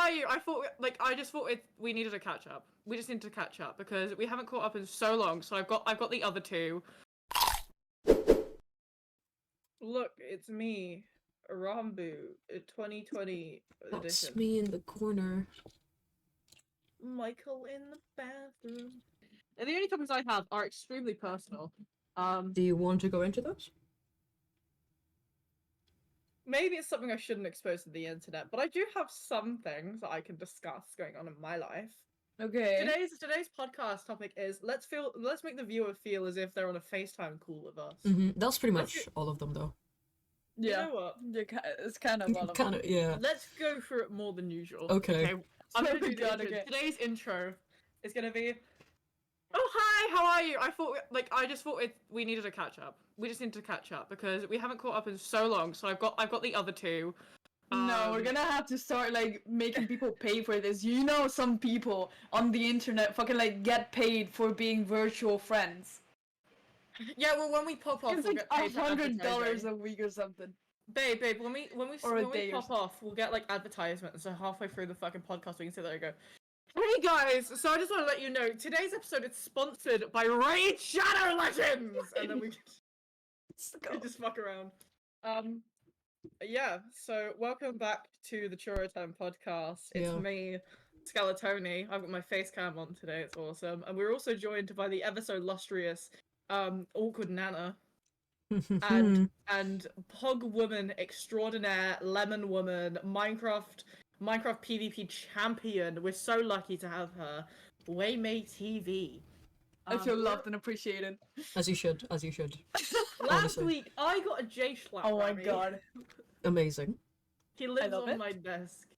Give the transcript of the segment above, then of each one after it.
are you? I just thought we needed to catch up. We just needed to catch up because we haven't caught up in so long. So I've got the other two. Look, it's me, Rambu, 2020 edition. That's me in the corner. Michael in the bathroom. And the only topics I have are extremely personal. Do you want to go into those? Maybe it's something I shouldn't expose to the internet, but I do have some things that I can discuss going on in my life. Okay. Today's podcast topic is let's make the viewer feel as if they're on a FaceTime call with us. That's pretty much all of them, though. Yeah. You know what? It's kind of all of them. Yeah. Let's go through it more than usual. Okay. I'm gonna do the intro. Today's intro is gonna be. Oh hi, how are you? I just thought we needed to catch up. We just needed to catch up because we haven't caught up in so long. So I've got the other two. No, we're gonna have to start like making people pay for this. You know, some people on the internet fucking like get paid for being virtual friends. Yeah, well, when we pop off, It's we'll like get paid $100 a week or something. Babe, when we Or a day or pop off, we'll get like advertisements. So halfway through the fucking podcast, we can sit there and go, "Hey guys!" So I just want to let you know today's episode is sponsored by Raid Shadow Legends, and then we just fuck around. Yeah. So welcome back to the Churro Time podcast. It's me, Tonie. I've got my face cam on today. It's awesome, and we're also joined by the ever so illustrious, awkward Nana. and Pog Woman Extraordinaire, Lemon Woman, Minecraft PvP champion. We're so lucky to have her. Waymay TV. I feel loved and appreciated. As you should. Last week I got a J slap. Oh my god. Amazing. He lives on my desk.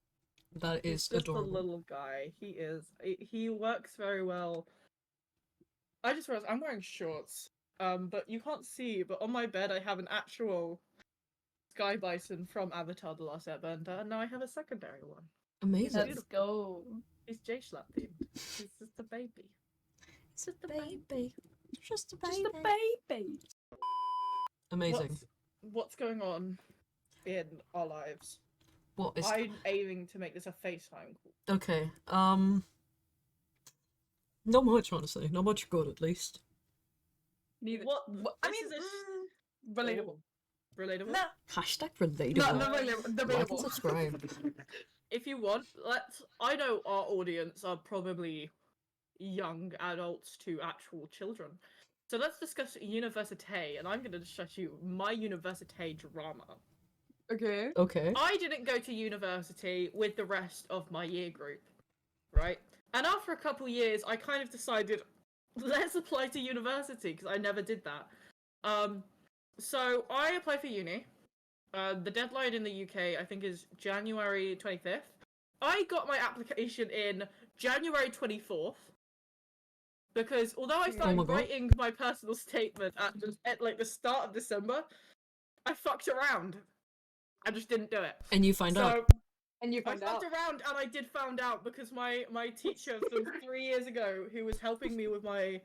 That is just adorable. a little guy. He is. He works very well. I just realized I'm wearing shorts. But you can't see, but on my bed I have an actual Sky Bison from Avatar The Last Airbender, and now I have a secondary one. Amazing. Let's go. He's J-Slap themed. He's just a baby. It's just a baby. Just a baby. Amazing. What's going on in our lives? What is... I'm aiming to make this a FaceTime call. Okay, not much, honestly. Not much good, at least. Neither. What? I mean, relatable. Relatable? No. Hashtag relatable. Not relatable. Like and subscribe. If you want, I know our audience are probably young adults to actual children. So let's discuss université, and I'm going to discuss my université drama. Okay. I didn't go to university with the rest of my year group, right? And after a couple years, I kind of decided, let's apply to university, because I never did that. So I applied for uni. The deadline in the UK, I think, is January 25th. I got my application in January 24th. Because although I started writing my personal statement at like the start of December, I fucked around. I just didn't do it. And you find out. And you I fucked around, and I did found out because my teacher from 3 years ago, who was helping me with my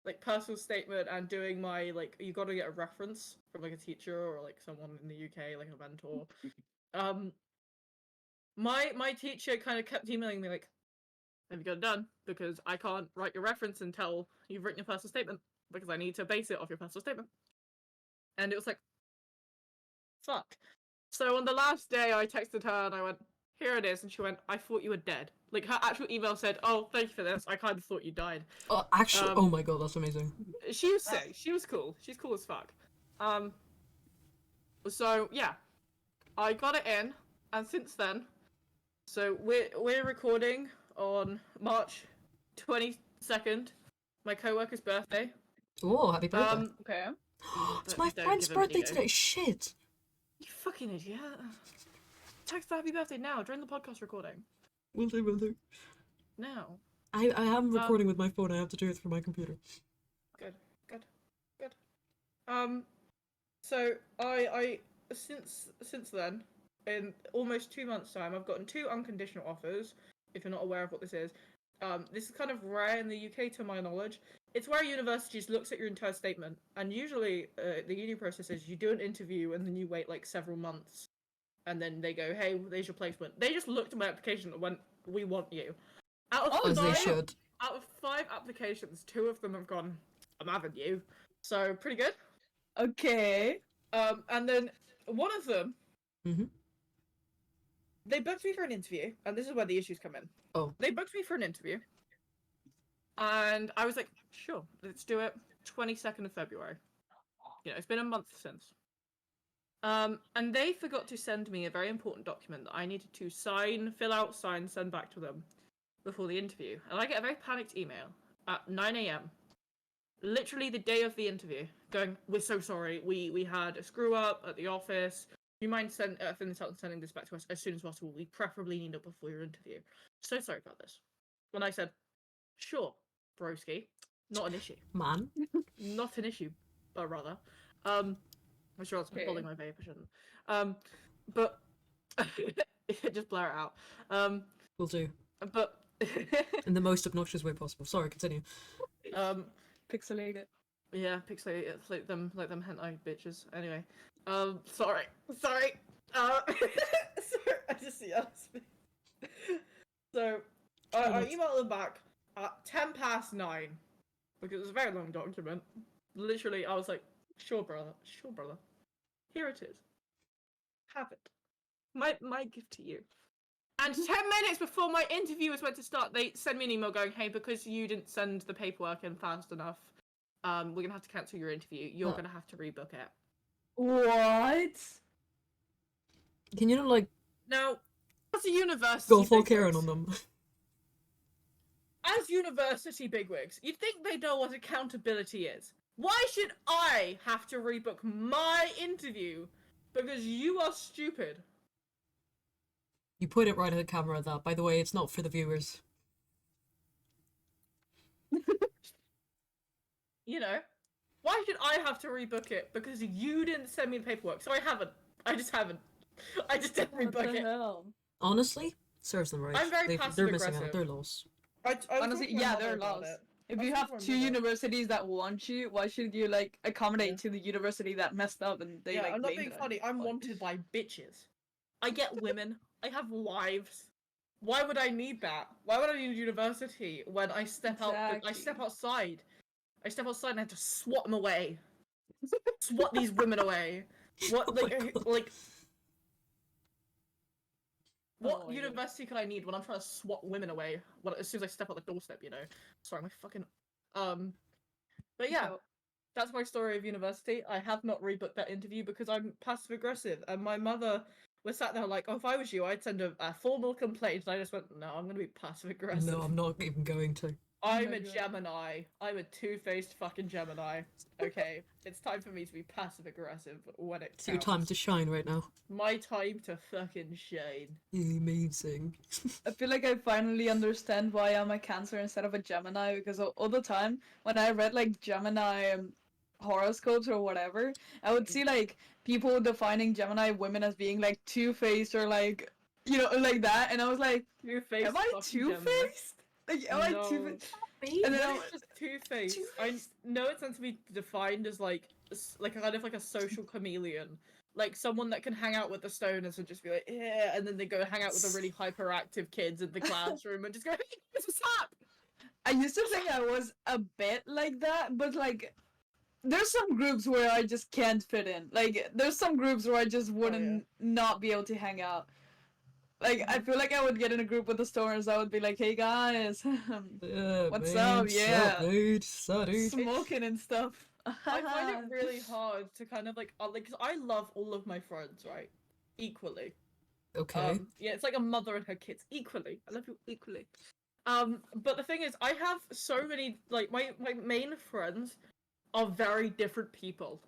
like personal statement and doing my like, you got to get a reference from like a teacher or like someone in the UK, like a mentor. My teacher kind of kept emailing me like, have you got it done? Because I can't write your reference until you've written your personal statement, because I need to base it off your personal statement. And it was like, fuck. So on the last day, I texted her and I went, here it is. And she went, I thought you were dead. Like, her actual email said, oh, thank you for this. I kind of thought you died. Oh, actually, oh my god, that's amazing. She was sick. She was cool. She's cool as fuck. So, yeah. I got it in. And since then, so we're recording on March 22nd, my co-worker's birthday. Oh, happy birthday. Okay. It's my friend's birthday today. Shit. You fucking idiot. Text her happy birthday now, during the podcast recording. Will do. Now. I am recording with my phone. I have to do it through my computer. Good. So I since then, in almost 2 months' time, I've gotten 2 unconditional offers. If you're not aware of what this is is kind of rare in the UK, to my knowledge. It's where universities looks at your entire statement, and usually the uni process is you do an interview and then you wait like several months and then they go, "Hey, there's your placement." They just looked at my application and went, "We want you." As they should. Out of 5 applications, 2 of them have gone, "I'm having you." So pretty good. Okay. And then one of them, Mm-hmm. they booked me for an interview, and this is where the issues come in. Oh. They booked me for an interview, and I was like, "Sure, let's do it." 22nd of February. You know, it's been a month since. And they forgot to send me a very important document that I needed to fill out, sign, send back to them before the interview. And I get a very panicked email at 9 a.m. literally the day of the interview, going, "We're so sorry. We had a screw up at the office. Do you mind filling this out and sending this back to us as soon as possible? We preferably need it before your interview. So sorry about this." When I said, "Sure, broski, not an issue." Man. Not an issue, but rather. I'm sure I was holding my vape, I shouldn't. But just blare it out. Will do. But In the most obnoxious way possible. Sorry, continue. Pixelate it. Yeah, pixelate it like them hentai bitches. Anyway. Sorry. Sorry, I just So I emailed them back at 9:10, because it was a very long document. Literally, I was like, sure brother. Here it is. Have it. My gift to you. And 10 minutes before my interview was meant to start, they sent me an email going, "Hey, because you didn't send the paperwork in fast enough, we're gonna have to cancel your interview. You're gonna have to rebook it." What? Can you not, like, Now, as a university go full Karen bigwigs- on them? As university bigwigs, you'd think they know what accountability is. Why should I have to rebook my interview because you are stupid? You put it right at the camera, that. By the way, it's not for the viewers. You know? Why should I have to rebook it because you didn't send me the paperwork? So I haven't. I just didn't What rebook the it. hell? Honestly, serves them right. I'm very They're missing passive-aggressive. out. They're lost. I was Honestly, talking to my yeah, mother they're about lost. it. If I you was have talking to 2 my mother. universities that want you, why should you like accommodate to the university that messed up and they Yeah, like I'm not blamed being it on funny. you? I'm Fuck. wanted by bitches. I get women. I have wives. Why would I need that? Why would I need university when I step out? I Exactly. step outside. I step outside and I have to swat them away. Swat these women away. What Oh my like God. like? What Oh my God. university could I need when I'm trying to swat women away? Well, as soon as I step out the doorstep, you know. Sorry, my fucking But yeah, So- that's my story of university. I have not rebooked that interview because I'm passive aggressive, and my mother was sat there like, "Oh, if I was you, I'd send a formal complaint." And I just went, "No, I'm gonna be passive aggressive. No, I'm not even going to. I'm my a God. Gemini. I'm a two-faced fucking Gemini. Okay, it's time for me to be passive aggressive when it It's your time counts. to shine right now. My time to fucking shine." Amazing. I feel like I finally understand why I'm a Cancer instead of a Gemini, because all the time when I read like Gemini horoscopes or whatever, I would see like people defining Gemini women as being like two-faced or like, you know, like that, and I was like, Two-faced. am I fucking Gemini. two-faced? Like, am I No. two-faced? And then No, I'm it's just two-faced. I know it's meant to be defined as like kind of like a social chameleon, like someone that can hang out with the stoners and just be like, yeah, and then they go hang out with the really hyperactive kids in the classroom and just go, "Hey, what's up?" I used to think I was a bit like that, but like, there's some groups where I just can't fit in. Like, there's some groups where I just wouldn't not be able to hang out. Like, I feel like I would get in a group with the stoners. I would be like, "Hey guys, What's up? Yeah. dude? So, dude. smoking and stuff." I find it really hard to kind of like, because I love all of my friends, right, equally. Okay. Yeah, it's like a mother and her kids equally. I love you equally. But the thing is, I have so many like my main friends are very different people.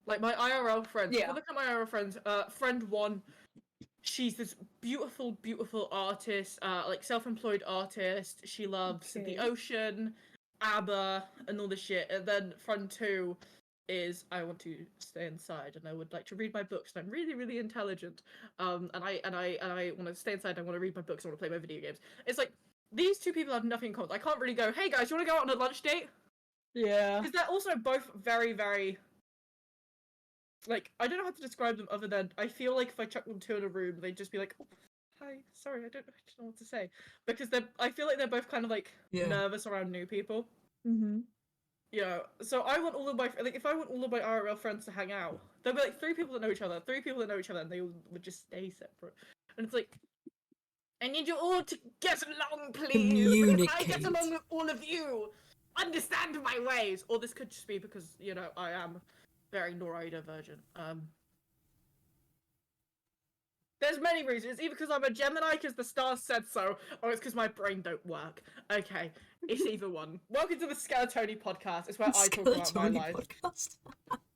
Like my IRL friends. If Yeah. you look at my IRL friends, friend 1, she's this beautiful, beautiful artist, like self-employed artist. She loves Okay. the ocean, ABBA, and all this shit. And then friend 2 is, I want to stay inside and I would like to read my books and I'm really, really intelligent. And I want to stay inside, I want to read my books, I want to play my video games. It's like these two people have nothing in common. I can't really go, "Hey guys, you want to go out on a lunch date?" Yeah. Because they're also both very, very like, I don't know how to describe them other than I feel like if I chuck them two in a room, they'd just be like, oh, hi, sorry, I don't know what to say. Because I feel like they're both kind of like Yeah. nervous around new people. Mm-hmm. You know, so I want all of my, like, if I want all of my IRL friends to hang out, there'll be like 3 people that know each other, 3 people that know each other, and they would just stay separate. And it's like, I need you all to get along, please. Because I get Communicate. along with all of you. Understand my ways. Or this could just be because, you know, I am very neurodivergent. There's many reasons. It's either because I'm a Gemini because the stars said so, or it's because my brain don't work. Okay, it's either one. Welcome to the Skeletoni podcast. It's where I talk about my Skeletoni life. podcast.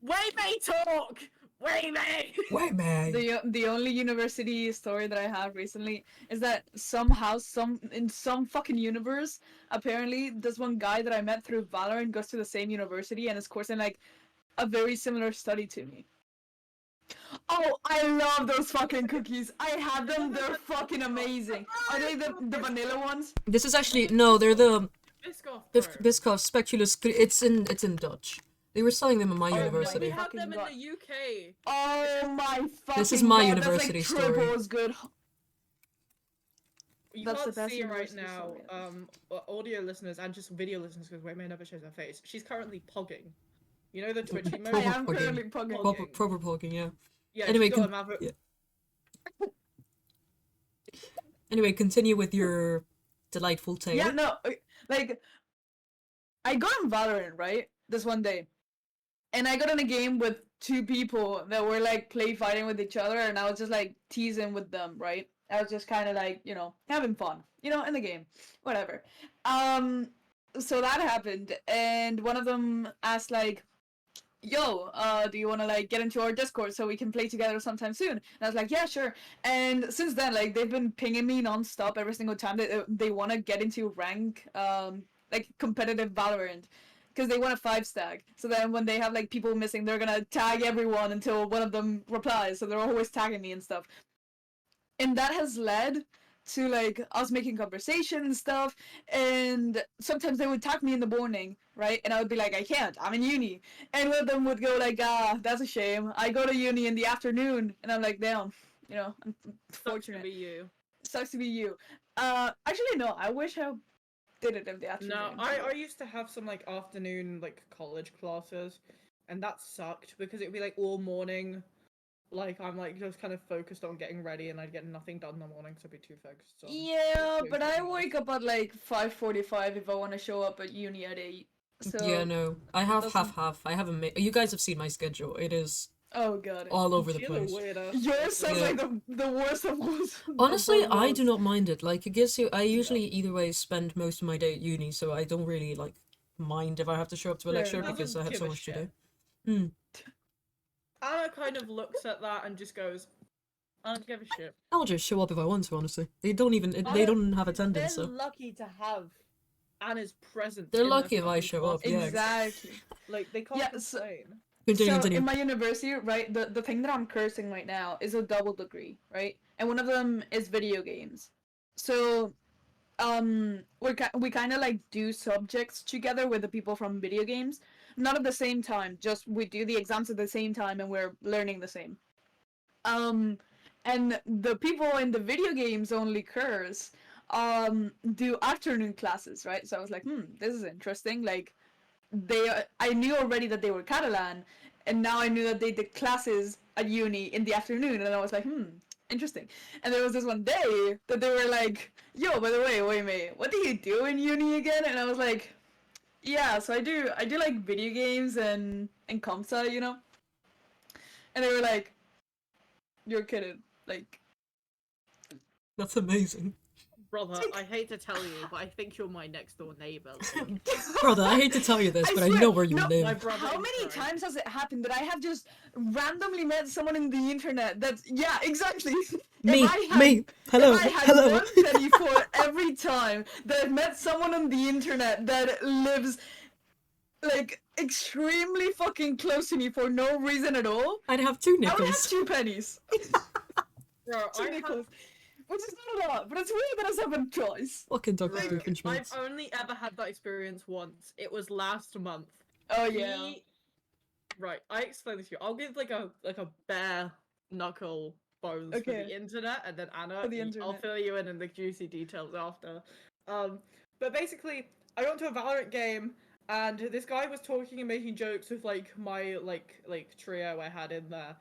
Waymay talk! Waymay! Waymay! The only university story that I have recently is that somehow, in some fucking universe, apparently, this one guy that I met through Valorant goes to the same university and is coursing like a very similar study to me. Oh, I love those fucking cookies. I had them. They're fucking amazing. Are they the vanilla ones? This is actually no, they're the Biscoff, Biscoff Speculus. It's in Dutch. They were selling them in my Oh, university. We have Fucking them in God. the UK. Oh my fucking This is my God, university that's like story. triple as good. You That's can't the best see it right university now, story audio listeners and just video listeners because Waymay never shows her face. She's currently pogging. You know the Twitch I emoji? am Pogging. currently pugging. Proper pogging, yeah. Yeah, Anyway, she's got a maverick. yeah. Anyway, continue with your delightful tale. Yeah, no, like, I got on Valorant, right, this one day, and I got in a game with 2 people that were, like, play fighting with each other, and I was just, like, teasing with them, right? I was just kind of, like, you know, having fun, you know, in the game, whatever. So that happened, and one of them asked, like, yo, do you want to like get into our Discord so we can play together sometime soon? And I was like, yeah, sure. And since then, like they've been pinging me nonstop every single time they want to get into rank, like competitive Valorant, because they want a 5-stack. So then when they have like people missing, they're gonna tag everyone until one of them replies. So they're always tagging me and stuff. And that has led to like us making conversation and stuff, and sometimes they would tag me in the morning, right, and I would be like, I can't, I'm in uni, and one of them would go like, that's a shame, I go to uni in the afternoon, and I'm like, damn, you know, unfortunate. Sucks to be you. Sucks to be you. Actually no, I wish I did it in the afternoon. No, I used to have some like afternoon like college classes, and that sucked because it'd be like all morning. Like, I'm, like, just kind of focused on getting ready, and I'd get nothing done in the morning, so I'd be too focused on... Yeah, but I wake up at, like, 5:45 if I want to show up at uni at 8. So... Yeah, no. I have doesn't- half. I haven't made... You guys have seen my schedule. It is Oh, God. all over the You're a place. weirdo. Yours sounds Yeah. like the worst of worst. Honestly, of I worst. do not mind it. Like, it gives you... I usually either way spend most of my day at uni, so I don't really, like, mind if I have to show up to a Fair lecture enough. because I have Give so a much to shit. do. Anna kind of looks at that and just goes, I don't give a shit. I'll just show up if I want to, honestly. They don't even... They don't have attendance, They're so... lucky to have Anna's presence. They're in their lucky if I fucking show up, class. yeah. Exactly. Like, they can't Yeah, so- complain. Continue. In my university, right, the thing that I'm cursing right now is a double degree, right? And one of them is video games. So, we kind of like do subjects together with the people from video games. Not at the same time, just we do the exams at the same time and we're learning the same. And the people in the video games only curse, do afternoon classes, right? So I was like, this is interesting. Like, I knew already that they were Catalan, and now I knew that they did classes at uni in the afternoon, and I was like, interesting. And there was this one day that they were like, yo, by the way, Waymay, what do you do in uni again? And I was like, yeah, so I do like video games and Comsa, you know? And they were like, you're kidding, like... That's amazing. Brother, I hate to tell you, but I think you're my next door neighbor. Like, Brother, I hate to tell you this, I but I swear, know where you no, live. my brother How is many sorry. times has it happened that I have just randomly met someone in the internet that's... Yeah, exactly. Me, Hello, hello, if I had hello. one penny for every time that I've met someone on the internet that lives, like, extremely fucking close to me for no reason at all, I'd have 2 I would have nickels. 2 pennies. Bro, 2 I nickels. have... Which is not a lot, but it's weird that it's happened twice. Fucking Dr. Bro, Doofenshmirtz. I've only ever had that experience once. It was last month. Oh, yeah. Right, I explain this to you. I'll give like a bare knuckle bones for Okay. the internet, and then Anna, For the I'll internet. fill you in the juicy details after. But basically, I got into a Valorant game, and this guy was talking and making jokes with like my like trio I had in there,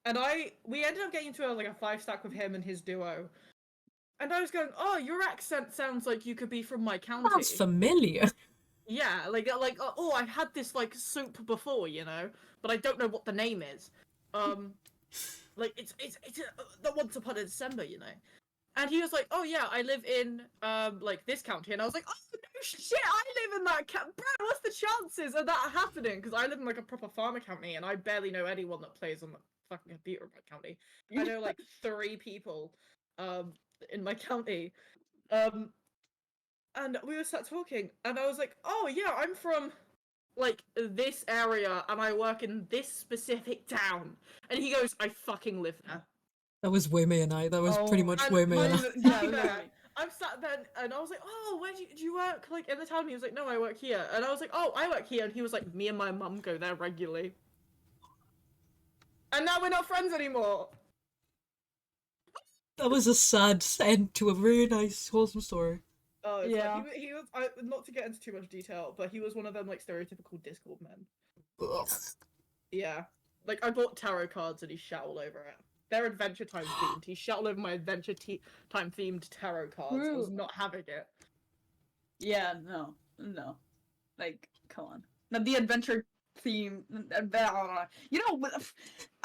and we ended up getting into a 5-stack with him and his duo. And I was going, oh, your accent sounds like you could be from my county. Sounds familiar. Yeah, oh, I've had this like soup before, but I don't know what the name is. Like it's the Once Upon a December, And he was like, oh yeah, I live in like this county, and I was like, oh no shit, I live in that county, bro. What's the chances of that happening? Because I live in like a proper farmer county, and I barely know anyone that plays on the fucking computer in my county. I know like 3 people in my county. And we were sat talking, and I was like, oh yeah, I'm from like this area, and I work in this specific town. And he goes, I fucking live there. That was Waymay and I. That was pretty much and Waymay and I. Yeah, Yeah, literally. I'm sat there, and I was like, oh, where do you work, like, in the town? And he was like, no, I work here. And I was like, oh, I work here. And he was like, me and my mum go there regularly. And now we're not friends anymore. That was a sad end to a very nice, wholesome story. Oh, it's Yeah. like, he was not to get into too much detail, but he was one of them, like, stereotypical Discord men. Ugh. Yeah. Like, I bought tarot cards, and he shat all over it. They're Adventure Time themed. He shat all over my Adventure Time themed tarot cards. I was True. not having it. Yeah, no. Like, come on. Now the adventure theme. I'm gonna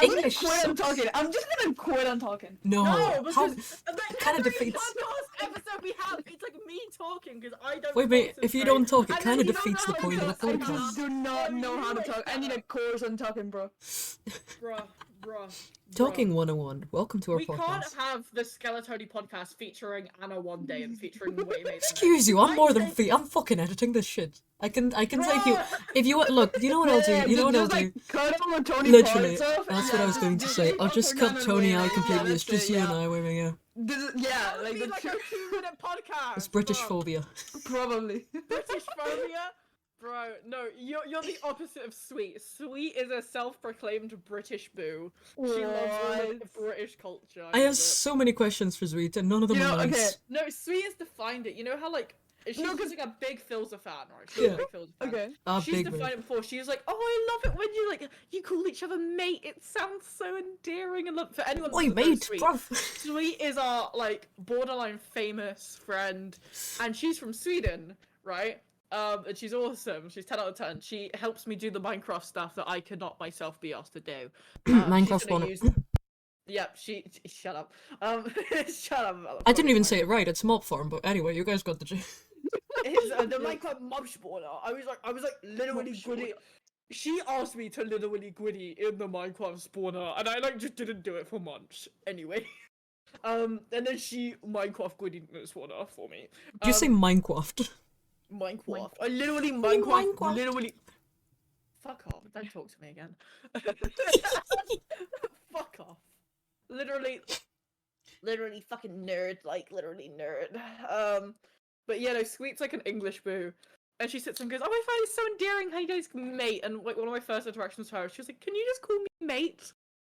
English quit on sucks. talking. I'm just gonna quit on talking. No, No, how because kind of every defeats. podcast episode we have, it's like me talking because I don't. Wait, mate, if you don't talk, it And kind then of you don't defeats the know how point to of the talk. I podcast. just do not Oh, know you how to like talk. I need a that. course on talking, bro. Bruh. Talking 101. Welcome to our We can't podcast. have the Skeletoni podcast featuring Anna one day and featuring Waymay the next. Excuse you, I'm more than I free. I'm fucking editing this shit. I can take you. Bruh! If you look, you know what I'll do. You know what I'll just, do. like, cut all the Tonie Literally, parts off. that's what I was going to say. I'll just cut Tony out completely. It's just you and I, Waymay. Yeah, Yeah, That would like be the like a 2-minute podcast. it's British bruh. phobia. probably. British phobia? Bro, no, you're the opposite of Sweet. Sweet is a self-proclaimed British boo. She loves all of the British culture. I have love it. so many questions for Zweet, and none of them You are know, nice. okay. No, Sweet has defined it. You know how like she's No, just 'cause- like a big Philza fan, right? She's Yeah. a big Philza fan. Okay. She's Big defined man. it before. She was like, "Oh, I love it when you call each other mate. It sounds so endearing." And for anyone Oi, that doesn't know mate, Sweet, bruv. Sweet is our like borderline famous friend, and she's from Sweden, right? And she's awesome. She's 10 out of 10. She helps me do the Minecraft stuff that I could not myself be asked to do. Minecraft she's gonna spawner. use- Yep, shut up. Shut up. I didn't even say it right. It's mob farm, but anyway, you guys got the gist. It's the Minecraft mob spawner. I was like literally Mob Gwitty. She asked me to literally Gwitty in the Minecraft spawner, and I like just didn't do it for months. Anyway, and then she Minecraft Gwitty in the spawner for me. Did you say Minecraft? Minecraft? I literally Minecraft. literally. Fuck off! Don't talk to me again. Fuck off! Literally fucking nerd, like literally nerd. But yeah, no, Sweet's like an English boo. And she sits and goes, "Oh, I find it so endearing how you guys mate." And like one of my first interactions with her, she was like, "Can you just call me mate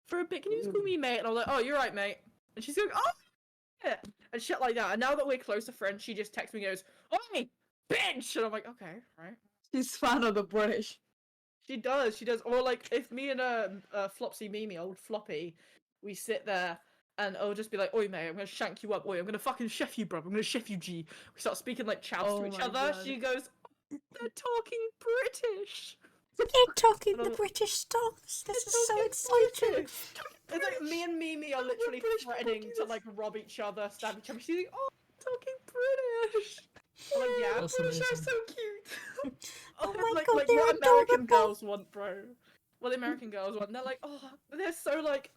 for a bit? Can you just call me mate?" And I was like, "Oh, you're right, mate." And she's going, "Oh, yeah," and shit like that. And now that we're closer friends, she just texts me and goes, "Oi, bitch!" And I'm like, "Okay, right." She's fan of the British. She does. Or like if me and Flopsy Mimi, old Floppy, we sit there. And I'll just be like, "Oi, mate, I'm gonna shank you up. Oi, I'm gonna fucking chef you, bro. I'm gonna chef you, G." We start speaking like chows Oh to each my other. God. She goes, "They're talking British." They're talking the British songs. This is so exciting. It's like me and Mimi are literally British threatening to fucking like rob each other, stab each other. She's like, "Oh, talking British." I'm like, yeah, That's British are amazing. so cute. Oh my like, God, like they're what American adorable. girls want, bro. What the American girls want. They're like, oh, they're so like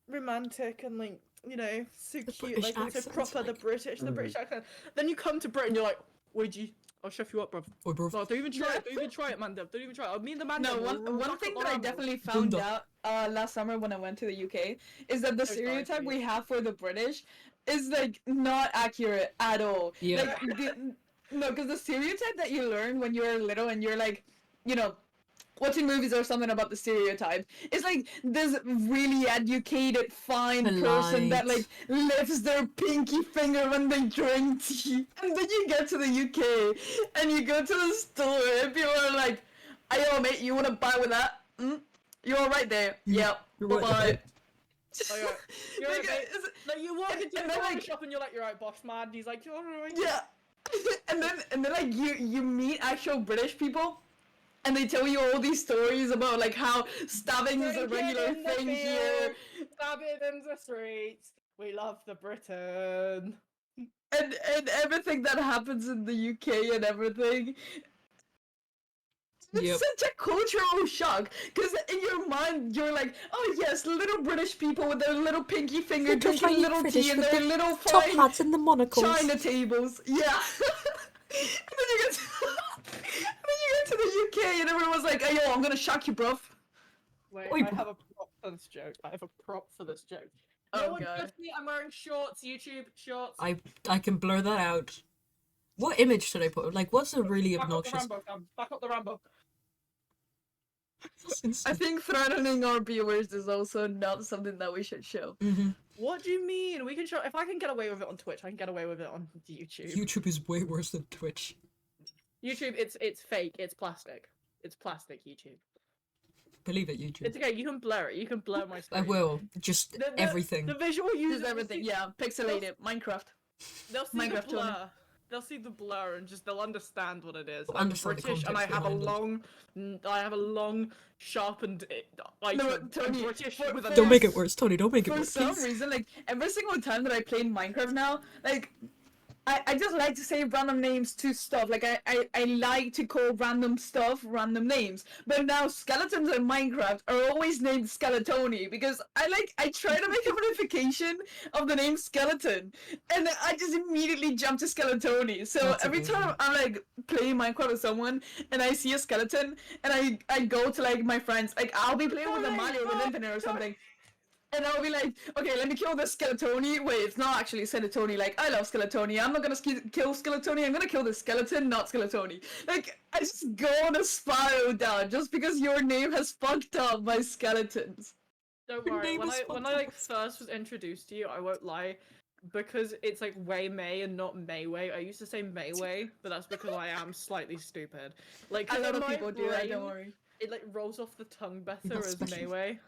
romantic and like, you know, so The cute. British Like, it's so accent's proper, like- the British accent. Then you come to Britain, you're like, "Wait, G, I'll chef you up, bro. Oi, bro. No, don't even try it. Don't even try it, man. Don't even try it. Me and the man. No, will one rock thing up that I on definitely Boom found dog. out last summer when I went to the UK is that the sorry, stereotype Sweet. we have for the British is like not accurate at all. Yeah. Like, no, because the stereotype that you learn when you're little and you're like, you know, watching movies or something about the stereotype. It's like this really educated, fine person that like lifts their pinky finger when they drink tea, and then you get to the UK and you go to the store and people are like, "Ayo, mate, you wanna buy with that? You're all right there. Yep. Bye bye." Oh, you're right, mate. Like you walk into the coffee shop and you're like, "You're right, boss man." He's like, "You're alright." Yeah. and then like you meet actual British people. And they tell you all these stories about like how stabbing is a regular thing here. Stabbing in the streets. We love the Britain. And everything that happens in the UK and everything. It's such a cultural shock, because in your mind you're like, oh yes, little British people with their little pinky finger drinking little tea and their little top hats and the monocles. China tables. Yeah. And then you get to the UK and everyone was like, hey yo, I'm gonna shock you, bruv. Wait, I have a prop for this joke. Oh god. Trust me, I'm wearing shorts, YouTube shorts. I can blur that out. What image should I put? Like, what's a really obnoxious... Back up the Rambo. I think threatening our viewers is also not something that we should show. Mm-hmm. What do you mean? We can show. If I can get away with it on Twitch, I can get away with it on YouTube. YouTube is way worse than Twitch. YouTube, it's fake. It's plastic. It's plastic. YouTube. Believe it, YouTube. It's okay. You can blur it. You can blur my screen. I will. Just everything. The visual users. Just everything. Yeah, pixelated. Minecraft. They'll see Minecraft, the blur. Tonie. They'll see the blur and they'll understand what it is. They'll I'm understand the British and I context have a long, sharpened item. No, I'm Tonie, British for- with a Don't make knife. it worse, Tony. Don't make it For worse, some please. reason, like every single time that I play Minecraft now, like I just like to say random names to stuff. Like I like to call random stuff random names. But now skeletons in Minecraft are always named Skeletoni because I try to make a modification of the name skeleton and I just immediately jump to Skeletoni. So That's every amazing. time I'm like playing Minecraft with someone and I see a skeleton and I go to like my friends, like I'll be playing with Amalia or with Infinite or something. And I'll be like, okay, let me kill this Skeletoni. Wait, it's not actually Skeletoni. Like, I love Skeletoni. I'm not gonna kill Skeletoni. I'm gonna kill the skeleton, not Skeletoni. Like, I just go on a spiral down just because your name has fucked up my skeletons. Don't Your worry. name When is I fucked like first was introduced to you, I won't lie, because it's like Waymay and not Mayway. I used to say Mayway, but that's because I am slightly stupid. Like, A 'cause lot in of my people do that, don't brain, worry. It like rolls off the tongue better Not as special. Mayway.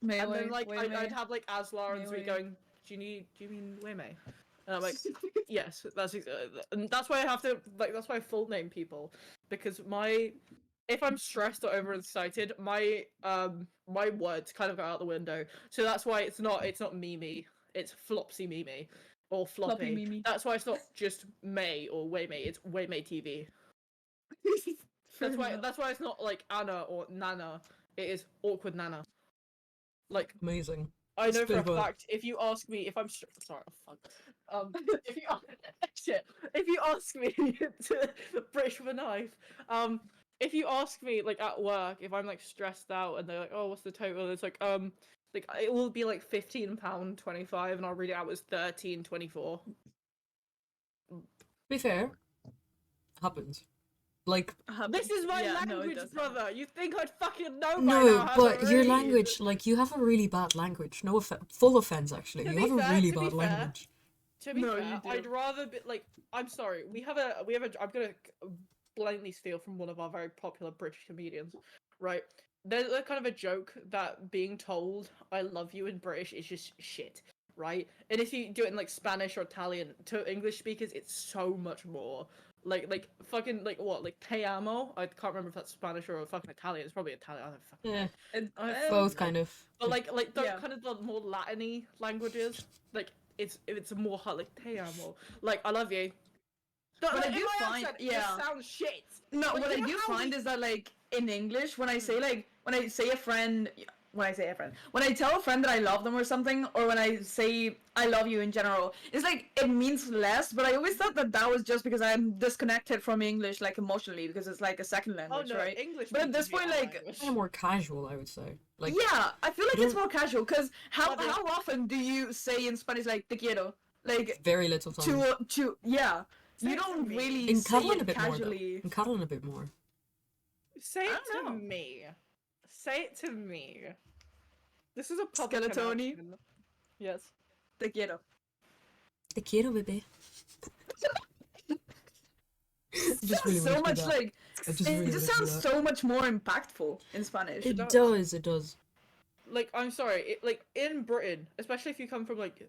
Mayway, And then like Waymay. I'd have like Aslar and Sweet Mayway. going, do you mean Waymay? And I'm like, yes, and that's why I have to like that's why I full name people, because if I'm stressed or overexcited, my words kind of go out the window. So that's why it's not Mimi, it's Flopsy Mimi or Floppy. Mimi. That's why it's not just May or Waymay, it's Waymay TV. That's why it's not like Anna or Nana. It is Awkward Nana. Like, Amazing. I know for a Spitball. fact, if you ask me if I'm sorry, oh fuck. If you if you ask me to British with a knife, if you ask me like at work if I'm like stressed out and they're like, oh, what's the total? It's like it will be like £15.25 and I'll read it out as £13.24. To be fair, happens. Like, This is my Yeah, no, it language, does brother. You think I'd fucking know by no, now how but to your read. language, like, you have a really bad language. No full offense, actually. To You be have a fair, really to be bad fair, language. To be No, fair, you do. I'd rather be like. I'm sorry. We have a. I'm gonna blatantly steal from one of our very popular British comedians, right? There's a kind of a joke that being told "I love you" in British is just shit, right? And if you do it in like Spanish or Italian to English speakers, it's so much more. Like fucking like what like te amo? I can't remember if that's Spanish or fucking Italian. It's probably Italian. I don't fucking know. Yeah, I- both kind of. But like those Yeah. kind of the more Latin-y languages, like it's more hard, like te amo, like I love you. But like, I do in my find- accent, yeah. it sounds shit. No, But what you I know do how find we- is that like in English, when I say a friend, when I tell a friend that I love them or something, or when I say I love you in general, it's like it means less. But I always thought that was just because I'm disconnected from English, like emotionally, because it's like a second Oh language, no, right? English. But at means this to be point, our like, language. Kind of more casual, I would say. Like, Yeah, I feel like you it's don't- more casual. Cause how But, how often do you say in Spanish like te quiero? Like very little time. to yeah. Say You it to don't me. really In say Catalan it a bit more, though. casually. In Catalan a bit more. Say I it don't to know. me. Say it to me. This is a public Tonie. announcement. Yes. Te quiero. Te quiero, bebé. It just really So wanted to be much that. like I just it really just wanted to be sounds that. so much more impactful in Spanish. It does. does, it does. Like, I'm sorry, like in Britain, especially if you come from like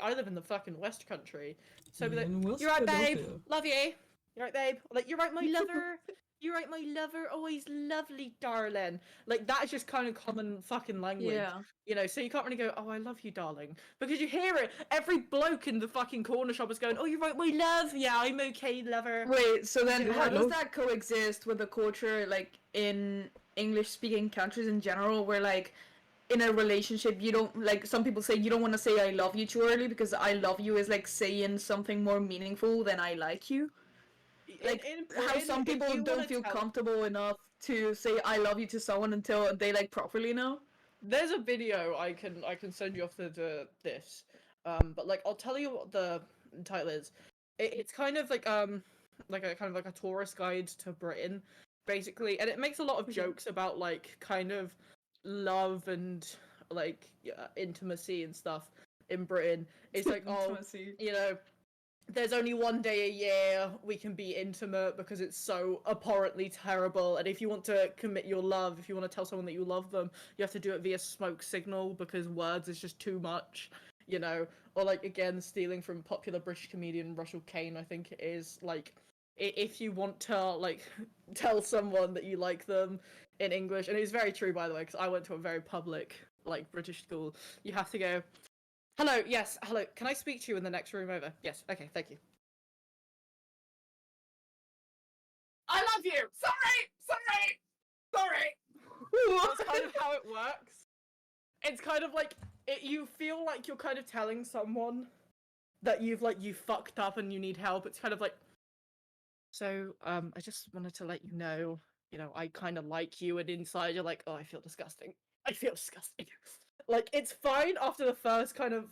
I live in the fucking West Country, so be like, In West you're right, babe, Philadelphia. love you. You're right, babe. Like, you're right, my lover. You're right, my lover. Always lovely, darling. Like that is just kind of common fucking language. Yeah. You know, so you can't really go, oh, I love you, darling. Because you hear it. Every bloke in the fucking corner shop is going, oh, you're right, my love. Yeah, I'm okay, lover. Wait, so then Yeah, how I does love- that coexist with the culture like in English speaking countries in general where like in a relationship you don't like some people say you don't want to say I love you too early because I love you is like saying something more meaningful than I like you? Like how Britain, some if people you don't wanna feel tell- comfortable enough to say I love you to someone until they like properly know. There's a video I can send you after this. But like I'll tell you what the title is. It's kind of like a kind of like a tourist guide to Britain, basically, and it makes a lot of jokes about like kind of love and like intimacy and stuff in Britain. It's like Intimacy. you know, there's only one day a year we can be intimate because it's so abhorrently terrible. And if you want to commit your love, if you want to tell someone that you love them, you have to do it via smoke signal because words is just too much, you know. Or like again, stealing from popular British comedian Russell Kane, I think it is. Like, if you want to like tell someone that you like them in English, and it's very true by the way, because I went to a very public like British school. You have to go, hello, yes, hello. Can I speak to you in the next room over? Yes, okay, thank you. I love you! Sorry! That's kind of how it works. It's kind of like, you feel like you're kind of telling someone that you fucked up and you need help. It's kind of like, so, I just wanted to let you know, I kind of like you, and inside you're like, oh, I feel disgusting. Like, it's fine after the first kind of...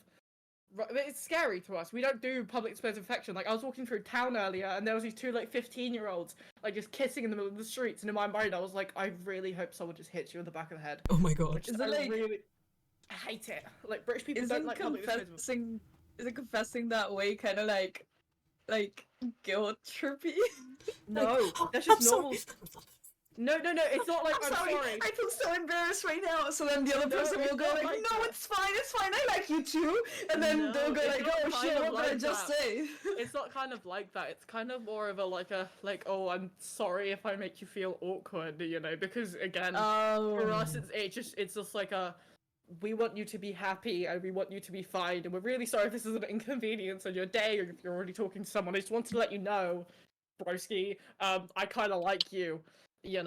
But it's scary to us. We don't do public displays of affection. Like, I was walking through town earlier, and there was these two, 15-year-olds, just kissing in the middle of the streets, and in my mind, I was like, I really hope someone just hits you in the back of the head. Oh my god. Is it I hate it. Like, British people don't like public displays of affection. Isn't confessing that way kind of like guilt trippy? No, Like, that's I'm just normal. sorry. No, it's not like, I'm sorry. I feel so embarrassed right now. So then the other No, person will it's go not like, like no, that. it's fine, I like you too. And then No, they'll go it's like, not oh kind shit, of what did I like just that. say? It's not kind of like that. It's kind of more of a oh, I'm sorry if I make you feel awkward, because again, for us, it's just like we want you to be happy and we want you to be fine, and we're really sorry if this is an inconvenience on your day or if you're already talking to someone. I just wanted to let you know, broski, I kind of like you, Yeah,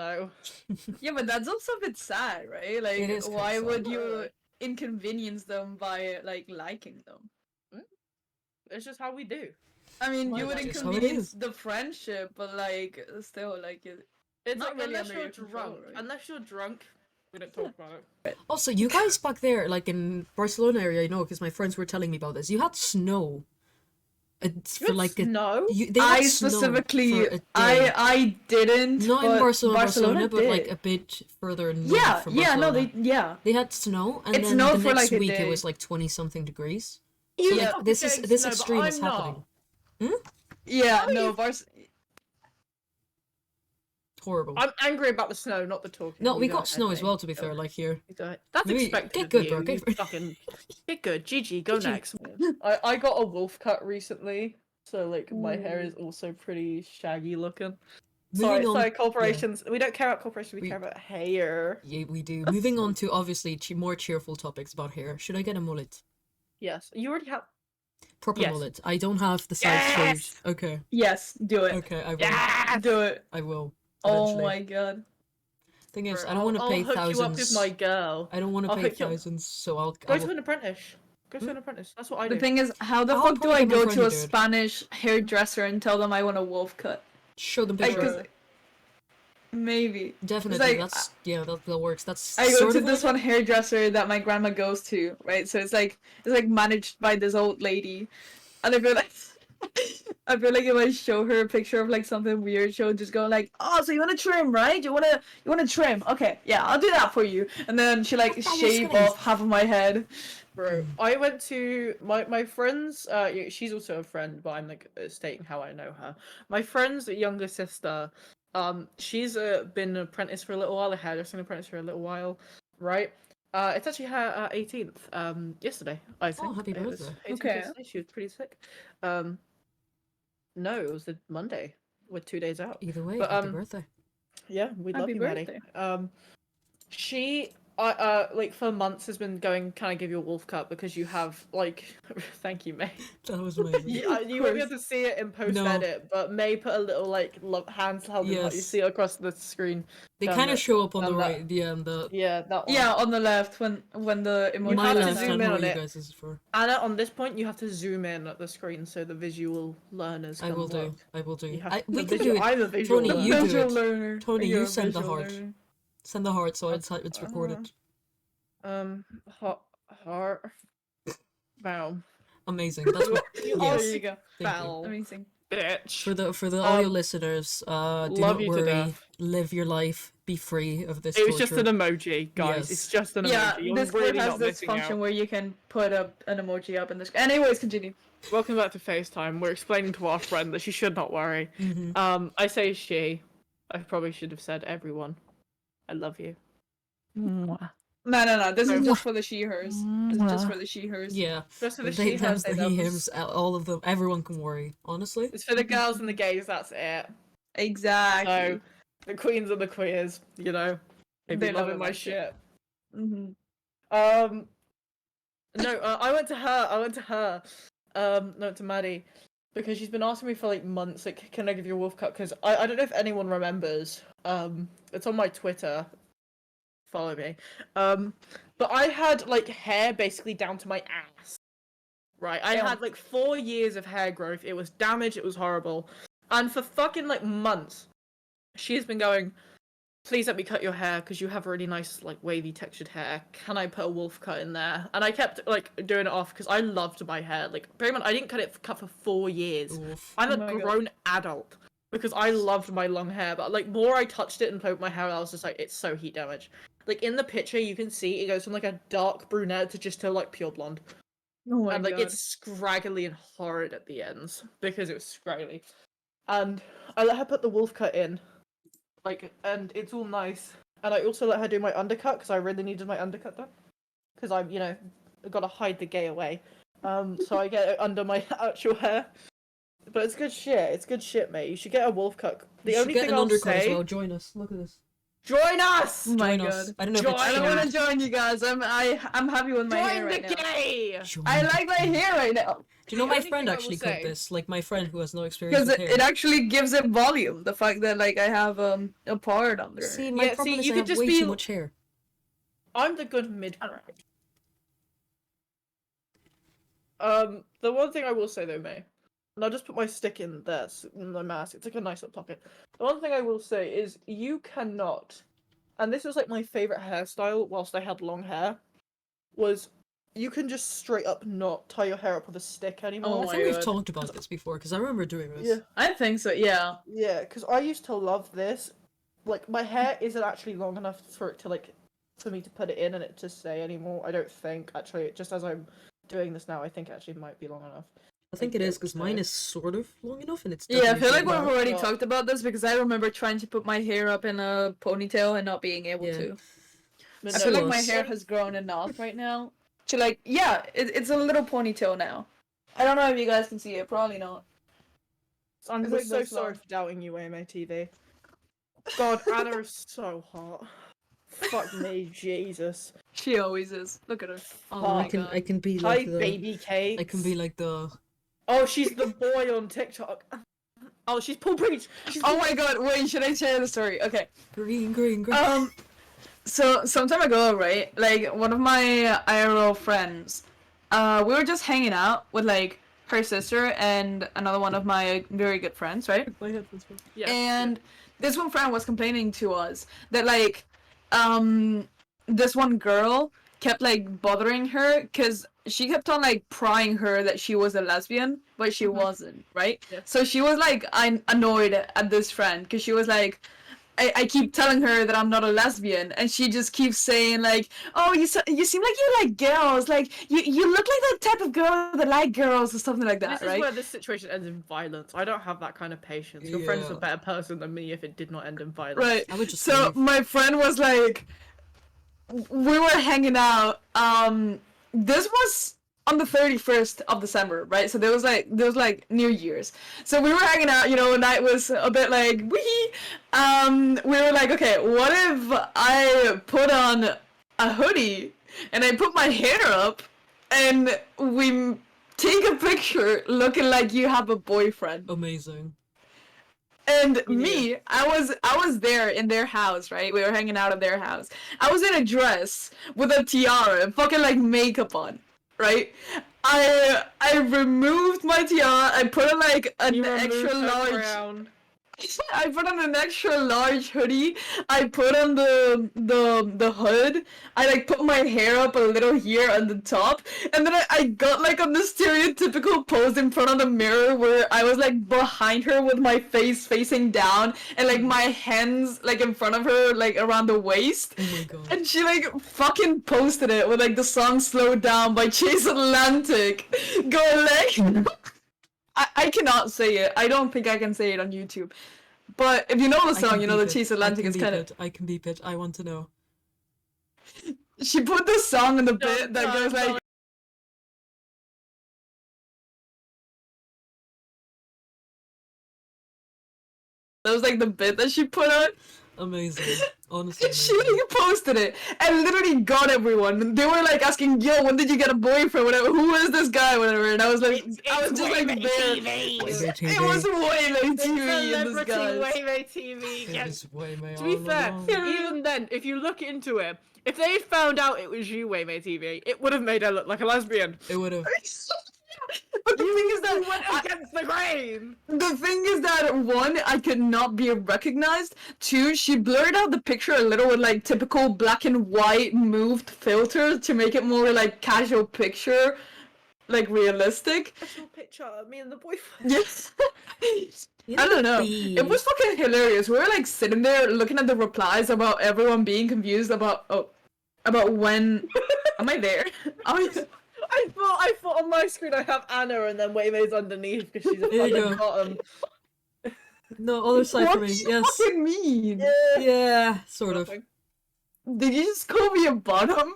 but that's also a bit sad, right? Like, It is kinda why sad. would you inconvenience them by liking them? It's just how we do. I mean, Well, you would that's just how it inconvenience is. the friendship, but still, It's not like really unless under you're your control, drunk, right? we don't talk about it. Also, you guys back there, like in Barcelona area, I know, because my friends were telling me about this. You had snow. It's for like snow? they had I snow specifically, for a day. I didn't. Not but in Barcelona, but did. like a bit further north Yeah, from yeah, no, Barcelona. They had snow, and It then snowed the for, next like, a week it day. was like 20-something degrees. You So like fucking this saying this snow, but extreme is I'm not. happening. Yeah, How are no, you- Horrible. I'm angry about the snow, not the talking. No, You we go got ahead, snow as mate. well. To be fair, like here. You go ahead. That's Maybe- expected get of good, you. bro, You get- fucking get good. GG, go GG. next. I got a wolf cut recently, so like my hair is Ooh. also pretty shaggy looking. Moving on. Sorry, corporations. We don't care about corporations. We We- care about hair. Yeah, we do. Moving on to obviously more cheerful topics about hair. Should I get a mullet? Yes, you already have. Proper Yes. mullet. I don't have the size Yes! shaved. Okay. yes, do it. Okay, I will. Yes! Do it. I will. Oh Eventually. my god. Thing is, Bro, I don't want to I'll pay hook thousands. you up with my girl. I don't want to I'll pay hook you up. thousands, so I'll. Go I to will... an apprentice. Go to an apprentice. That's what I The do. thing is, how the I'll fuck do probably I get my go friend to a to do it. Spanish hairdresser and tell them I want a wolf cut? Show them Like, pictures. 'cause- maybe. Definitely, like, that's that works. That's I go sort to of this like- one hairdresser that my grandma goes to, right? So it's like managed by this old lady, and I feel like I feel like if I show her a picture of like something weird, she'll just go like, "Oh, so you wanna trim, right? You wanna trim? Okay, yeah, I'll do that for you." And then she like shave off half of my head. Bro, I went to my friend's. She's also a friend, but I'm like stating how I know her. My friend's younger sister. She's been an apprentice for a little while, a hairdressing apprentice for a little while, right? It's actually her 18th. Yesterday, I think. Oh, happy It was birthday. 18th Okay. yesterday. She was pretty sick. No, it was the Monday. We're 2 days out. Either way, But, happy birthday. Yeah, we love Happy you, Maddie. birthday. She, like for months has been going, "Can I give you a wolf cut?" Because you have like, thank you, May. That was amazing. You won't be able to see it in post edit, but May put a little like hands held in heart. You Yes. see it across the screen. They down kind the- of show up on the down that- right, the Yeah, that one. Yeah, on the left when the emoji. You my have to left zoom and in what on you it. guys is for. Anna, on this point, you have to zoom in at the screen so the visual learners. I can will do. look. I will do. You have We the can do visual- it. I'm a visual Tony, learner. you do Visual it. learner. Tony, You're you a send the visual heart. learner. Send the heart so it's recorded. Heart. Wow. Amazing. That's what. You Yes. There you go. Thank you. Foul. Amazing. Bitch. For the audio listeners, do love not you to worry. death. Live your life. Be free of this It was torture. just an emoji, guys. Yes. It's just an Yeah, emoji. You're Discord really has not this missing function out. where you can put up an emoji up in the. Anyways, continue. Welcome back to FaceTime. We're explaining to our friend that she should not worry. I say she. I probably should have said everyone. I love you. No. This is Mwah. just for the she-hers. This is just for the she-hers. Yeah. Just for the They, she them, has the he, hims, all of them. Everyone can worry. Honestly. It's for the girls and the gays. That's it. Exactly. So the queens and the queers. You know, they be They love loving it my like shit. Mm-hmm. No, I went to her. No, to Maddie, because she's been asking me for like months. Like, can I give you a wolf cut? Because I don't know if anyone remembers. It's on my Twitter. Follow me. But I had like hair basically down to my ass. Right, I had like 4 years of hair growth. It was damaged. It was horrible. And for fucking like months, she's been going, "Please let me cut your hair because you have really nice like wavy textured hair. Can I put a wolf cut in there?" And I kept like doing it off because I loved my hair. Like, pretty much, I didn't cut for 4 years. Oof. I'm Oh a my God. grown adult because I loved my long hair. But like, more I touched it and played with my hair, I was just like, it's so heat damage. Like in the picture, you can see it goes from like a dark brunette to like pure blonde. Oh my And like God. it's scraggly and horrid at the ends because it was scraggly. And I let her put the wolf cut in, like, and it's all nice. And I also let her do my undercut because I really needed my undercut done. Because I'm, you know, gotta hide the gay away. So I get it under my actual hair. But it's good shit. It's good shit, mate. You should get a wolf cut. The You should only get thing an I'll undercut as say, well. Join us. Look at this. join us. Oh my Join us. God. I don't know Join if it's I don't us. want to join you guys. I'm happy with my hair Join right the now. gay. I like my hair right now Do you know The my only friend thing I will actually cut say- this? Like my friend who has no experience because with hair. it actually gives it volume. The fact that like I have a part under. See, my Yeah, problem see, is you I could have just way be- too much hair. I'm the good midwife. The one thing I will say though, May, and I'll just put my stick in there, in my mask. It's like a nice little pocket. The one thing I will say is you cannot, and this was like my favorite hairstyle whilst I had long hair, was you can just straight up not tie your hair up with a stick anymore. Oh I my think we've God. talked about this before because I remember doing this. Yeah, I think so. Yeah. yeah, because I used to love this. Like my hair isn't actually long enough for it to like, for me to put it in and it to stay anymore. I don't think actually. Just as I'm doing this now, I think it actually might be long enough. I think it is because mine is sort of long enough and it's. Yeah, I definitely feel like short we've enough. already Yeah. talked about this because I remember trying to put my hair up in a ponytail and not being able Yeah. to. But I no, feel like my Close. hair has grown enough right now to like, yeah, it's a little ponytail now. I don't know if you guys can see it, probably not. I'm It's like so this sorry long. for doubting you, Waymay TV. God, Anna is so hot. Fuck me, Jesus. She always is. Look at her. Oh, Oh I my can God. I can be Hi, like the. baby cake. I can be like the. Oh, she's the boy on TikTok. Oh, she's Paul Breach. She's Oh my God! Wait, should I share the story? Okay. Green. So some time ago, right? Like one of my IRL friends, we were just hanging out with like her sister and another one of my very good friends, right? My headphones were. Yeah. And this one friend was complaining to us that like, this one girl kept like bothering her because she kept on like prying her that she was a lesbian, but she wasn't, right? Yeah. So she was like annoyed at this friend because she was like, I keep telling her that I'm not a lesbian, and she just keeps saying like, "Oh, you seem like you like girls. Like you look like that type of girl that like girls," or something like that, This is right? where this situation ends in violence. I don't have that kind of patience. Your friend's a Yeah. better person than me if it did not end in violence. Right. I would just So leave. my friend was like, we were hanging out. This was on the 31st of December, right? So there was like New Year's. So we were hanging out, night was a bit like wee. We were like, okay, what if I put on a hoodie and I put my hair up and we take a picture looking like you have a boyfriend? Amazing. And me, I was there in their house, right? We were hanging out at their house. I was in a dress with a tiara and fucking like makeup on, right? I removed my tiara. I put on like an extra large. I put on an extra large hoodie. I put on the hood. I like put my hair up a little here on the top, and then I got like on the stereotypical pose in front of the mirror where I was like behind her with my face facing down and like my hands like in front of her like around the waist. Oh my god. And she like fucking posted it with like the song "Slow Down" by Chase Atlantic. Going like. I cannot say it. I don't think I can say it on YouTube. But if you know the song, you know the Chase Atlantic is kind of. I can beep it. I want to know. She put the song in the bit that goes like. That was like the bit that she put on. Amazing. Honestly. She Amazing. like, posted it and literally got everyone. They were like asking, "Yo, when did you get a boyfriend? Whatever. Who is this guy? Whatever." And I was like, I was just like there. Waymay TV. It was Waymay TV in Celebrity disguise. Waymay TV. It Yes. was Waymay To be all fair, along. even then, if you look into it, if they found out it was you, Waymay TV, it would have made her look like a lesbian. It would have. But the thing is You went that against the grain. the thing is that one, I could not be recognized. Two, she blurred out the picture a little with like typical black and white moved filters to make it more like casual picture, like realistic. Special picture of me and the boyfriend. Yes. I don't know. It was fucking hilarious. We were like sitting there looking at the replies about everyone being confused about when. Am I there? I thought on my screen I have Anna and then Waymay's underneath because she's a There you fucking go. bottom. No, other side What for me. do you Yes. fucking mean? Yeah, sort of. Did you just call me a bottom?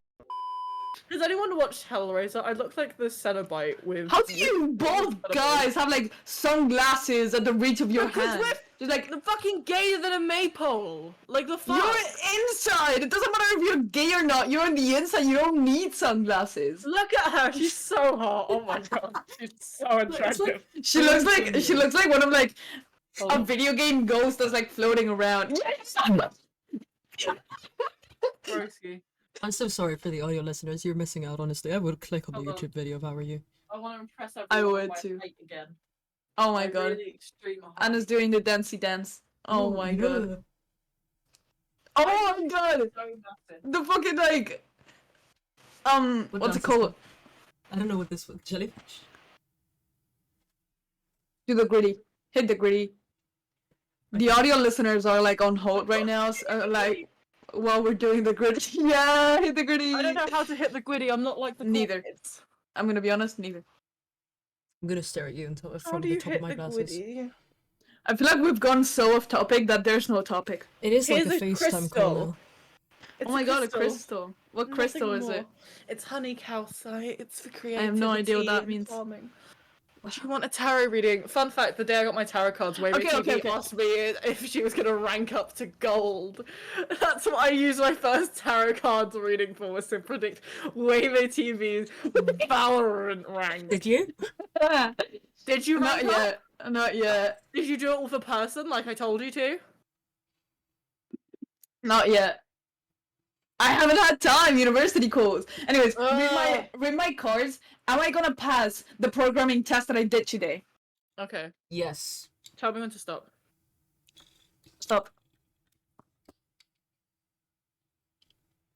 Does anyone watch Hellraiser? I look like the Cenobite with. How do you both guys have like sunglasses at the reach of your Because hand? we're Just like the fucking gayer than a maypole. Like the fuck. you're inside. It doesn't matter if you're gay or not. You're on the inside. You don't need sunglasses. Look at her. She's so hot. Oh my god. She's so attractive. She looks like one of like a video game ghost that's like floating around. Yes. Broski. I'm so sorry for the audio listeners. You're missing out, honestly. I would click on the Hold on. YouTube video if I were you. I want to impress everyone. I would with my too. height again. Oh my god. Really extreme height. Anna's doing the dancey dance. Oh my god. yeah. Oh my god. So massive. The fucking like What what's dance it is called? I don't know what this was. Jellyfish? Do the gritty. Hit the gritty. The audio listeners are like on hold right now, so, like while we're doing the gritty. Yeah, hit the gritty. I don't know how to hit the gritty. I'm not like the cool Neither. kids. I'm gonna be honest, neither. I'm gonna stare at you until How from do the you top of hit my the glasses. gritty? I feel like we've gone so off topic that there's no topic. It is like Here's a a FaceTime call crystal. now. It's Oh my god, a crystal. What Nothing crystal is more. it? It's honey calcite. It's for I creativity. have no idea what that and means. farming. Do you want a tarot reading? Fun fact: the day I got my tarot cards, Waymay Okay, TV okay. asked me if she was gonna rank up to gold. That's what I used my first tarot cards reading for, was to predict Waymay TV's Valorant rank. Did you? Did you Not rank up? yet. Not yet. Did you do it with a person like I told you to? Not yet. I haven't had time. University calls. Anyways, read my cards. Am I gonna pass the programming test that I did today? Okay. Yes. Tell me when to stop. Stop.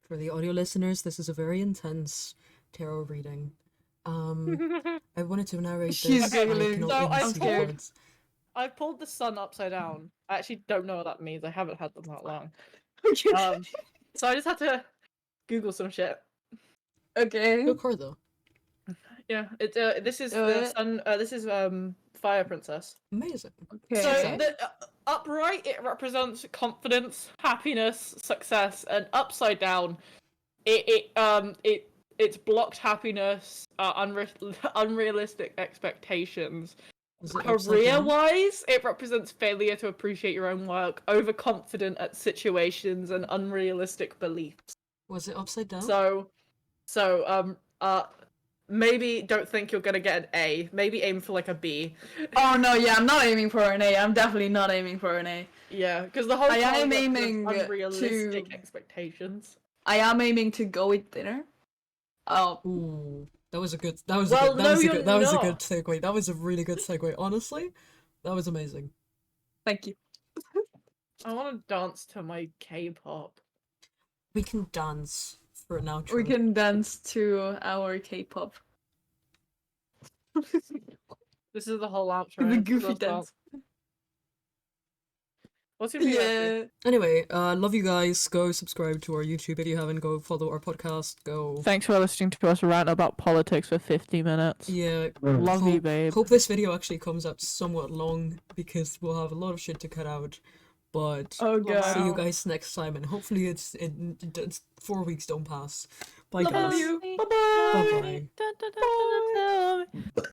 For the audio listeners, this is a very intense tarot reading. I wanted to narrate She's this. I giggling. cannot So even I see the pulled- words. I pulled the sun upside down. I actually don't know what that means. I haven't had them that long. Okay. So I just had to Google some shit. Okay. Good card though. Yeah, this is Oh, the yeah. sun. This is Fire Princess. Amazing. Okay. So Okay. the upright it represents confidence, happiness, success, and upside down, it's blocked happiness, unrealistic expectations. Was it upside Career down? wise, it represents failure to appreciate your own work, overconfident at situations, and unrealistic beliefs. Was it upside down? Maybe don't think you're gonna get an A. Maybe aim for like a B. Oh no, yeah, I'm not aiming for an A. I'm definitely not aiming for an A. Yeah, because the whole I card am represents aiming unrealistic to- expectations. I am aiming to go eat dinner. Oh, Ooh, that was a good. That was Well, a good. That no, was a you're good. That was a good not. segue. That was a really good segue. Honestly, that was amazing. thank you. I want to dance to my K-pop. We can dance for an outro. We can dance to our K-pop. This is the whole outro. The goofy Let's dance. What's your reaction? Yeah. Anyway, love you guys. Go subscribe to our YouTube if you haven't. Go follow our podcast. Go. Thanks for listening to us rant about politics for 50 minutes. Yeah. Love you, Hope, babe. hope this video actually comes out somewhat long because we'll have a lot of shit to cut out. But Oh god. see you Wow. guys next time, and hopefully it's 4 weeks don't pass. Bye Love guys. you. Bye bye. Bye bye. Bye.